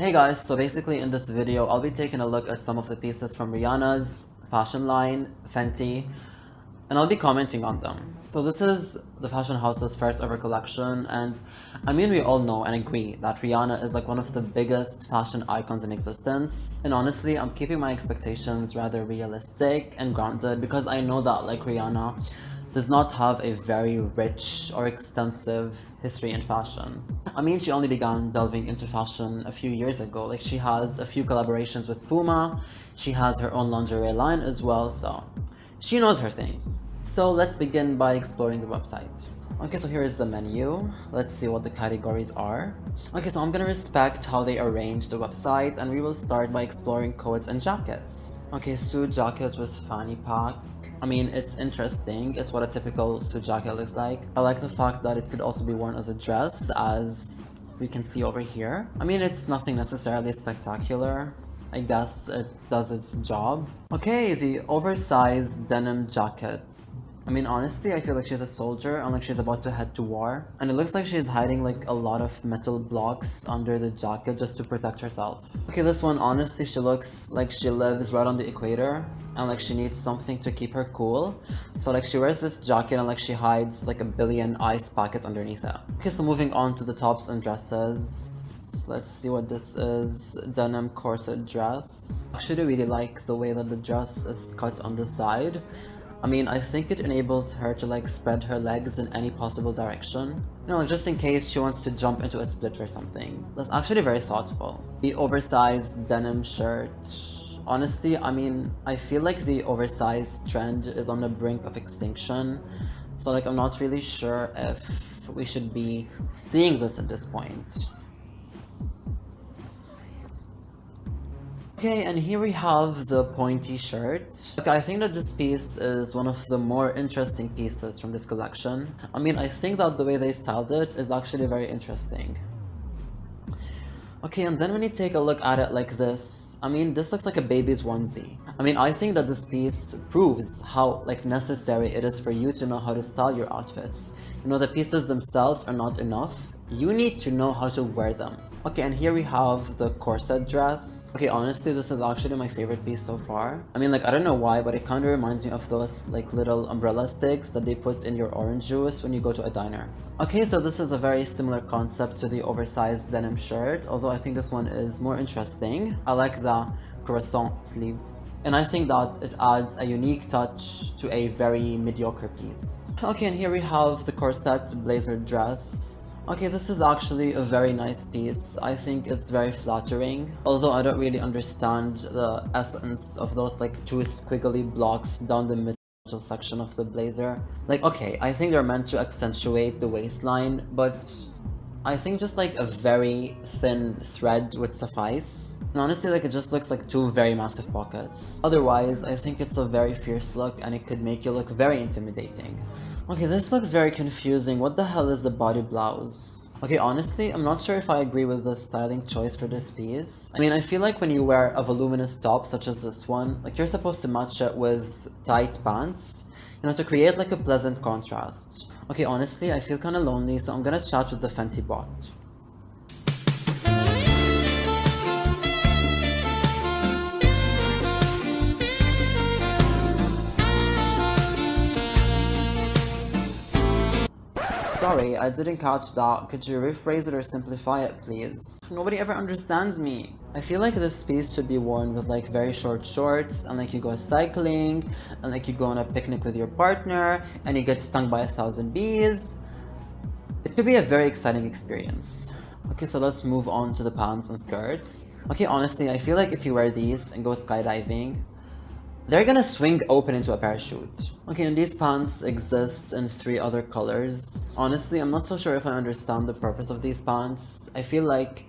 Hey guys, so basically in this video, I'll be taking a look at some of the pieces from Rihanna's fashion line, Fenty, and I'll be commenting on them. So this is the fashion house's first ever collection, and I mean we all know and agree that Rihanna is like one of the biggest fashion icons in existence. And honestly, I'm keeping my expectations rather realistic and grounded because I know that like Rihanna does not have a very rich or extensive history in fashion. I mean, she only began delving into fashion a few years ago. Like, she has a few collaborations with Puma, she has her own lingerie line as well, so she knows her things. So let's begin by exploring the website. Okay, so here is the menu. Let's see what the categories are. Okay, so I'm gonna respect how they arrange the website, and we will start by exploring coats and jackets. Okay, suit jacket with fanny pack. I mean, it's interesting. It's what a typical suit jacket looks like. I like the fact that it could also be worn as a dress, as we can see over here. I mean, it's nothing necessarily spectacular. I guess it does its job. Okay, the oversized denim jacket. I mean, honestly, I feel like she's a soldier and like she's about to head to war. And it looks like she's hiding like a lot of metal blocks under the jacket just to protect herself. Okay, this one, honestly, she looks like she lives right on the equator and like she needs something to keep her cool. So like she wears this jacket and like she hides like a billion ice packets underneath it. Okay, so moving on to the tops and dresses. Let's see what this is. Denim corset dress. I actually really like the way that the dress is cut on the side. I mean, I think it enables her to like spread her legs in any possible direction. You know, like just in case she wants to jump into a split or something. That's actually very thoughtful. The oversized denim shirt. Honestly, I mean, I feel like the oversized trend is on the brink of extinction. So like, I'm not really sure if we should be seeing this at this point. Okay, and here we have the pointy shirt. Okay, I think that this piece is one of the more interesting pieces from this collection. I mean, I think that the way they styled it is actually very interesting. Okay, and then when you take a look at it like this, I mean, this looks like a baby's onesie. I mean, I think that this piece proves how like necessary it is for you to know how to style your outfits. You know, the pieces themselves are not enough. You need to know how to wear them. Okay, and here we have the corset dress. Okay, honestly, this is actually my favorite piece so far. I mean, like, I don't know why, but it kind of reminds me of those like little umbrella sticks that they put in your orange juice when you go to a diner. Okay, so this is a very similar concept to the oversized denim shirt, although I think this one is more interesting. I like the croissant sleeves. And I think that it adds a unique touch to a very mediocre piece. Okay, and here we have the corset blazer dress. Okay, this is actually a very nice piece. I think it's very flattering, although I don't really understand the essence of those like two squiggly blocks down the middle section of the blazer. Like, okay, I think they're meant to accentuate the waistline, but I think just like a very thin thread would suffice. And honestly, like, it just looks like two very massive pockets. Otherwise, I think it's a very fierce look and it could make you look very intimidating. Okay, this looks very confusing. What the hell is the body blouse? Okay, honestly, I'm not sure if I agree with the styling choice for this piece. I mean, I feel like when you wear a voluminous top such as this one, like you're supposed to match it with tight pants, you know, to create like a pleasant contrast. Okay, honestly, I feel kind of lonely, so I'm gonna chat with the Fenty bot. Sorry, I didn't catch that. Could you rephrase it or simplify it, please? Nobody ever understands me. I feel like this piece should be worn with like very short shorts and like you go cycling and like you go on a picnic with your partner and you get stung by 1,000 bees. It could be a very exciting experience. Okay, so let's move on to the pants and skirts. Okay, honestly, I feel like if you wear these and go skydiving, they're gonna swing open into a parachute. Okay, and these pants exist in 3 other colors. Honestly, I'm not so sure if I understand the purpose of these pants. I feel like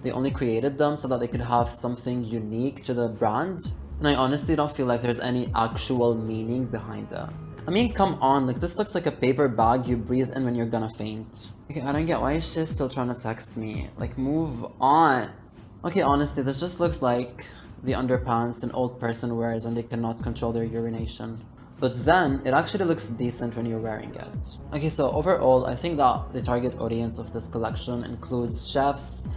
they only created them so that they could have something unique to the brand. And I honestly don't feel like there's any actual meaning behind it. I mean, come on, like this looks like a paper bag you breathe in when you're gonna faint. Okay, I don't get why is she still trying to text me. Like, move on. Okay, honestly, this just looks like the underpants an old person wears when they cannot control their urination. But then, it actually looks decent when you're wearing it. Okay, so overall, I think that the target audience of this collection includes chefs,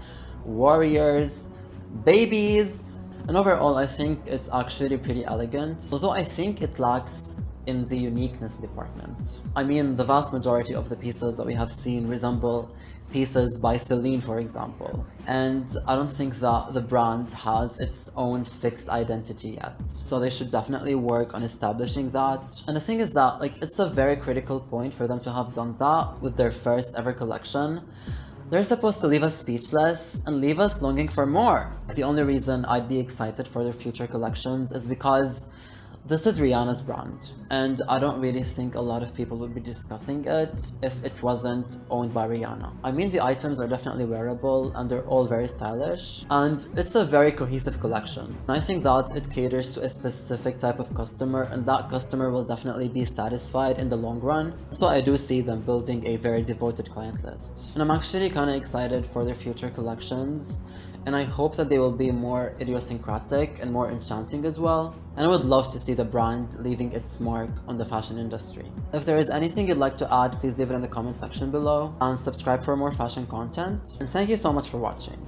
warriors, babies. And overall, I think it's actually pretty elegant, although I think it lacks in the uniqueness department. I mean, the vast majority of the pieces that we have seen resemble pieces by Celine, for example. And I don't think that the brand has its own fixed identity yet. So they should definitely work on establishing that. And the thing is that, like, it's a very critical point for them to have done that with their first ever collection. They're supposed to leave us speechless and leave us longing for more. The only reason I'd be excited for their future collections is because this is Rihanna's brand, and I don't really think a lot of people would be discussing it if it wasn't owned by Rihanna. I mean, the items are definitely wearable and they're all very stylish, and it's a very cohesive collection. I think that it caters to a specific type of customer, and that customer will definitely be satisfied in the long run. So I do see them building a very devoted client list. And I'm actually kind of excited for their future collections, and I hope that they will be more idiosyncratic and more enchanting as well. And I would love to see the brand leaving its mark on the fashion industry. If there is anything you'd like to add, please leave it in the comment section below, and subscribe for more fashion content. And thank you so much for watching.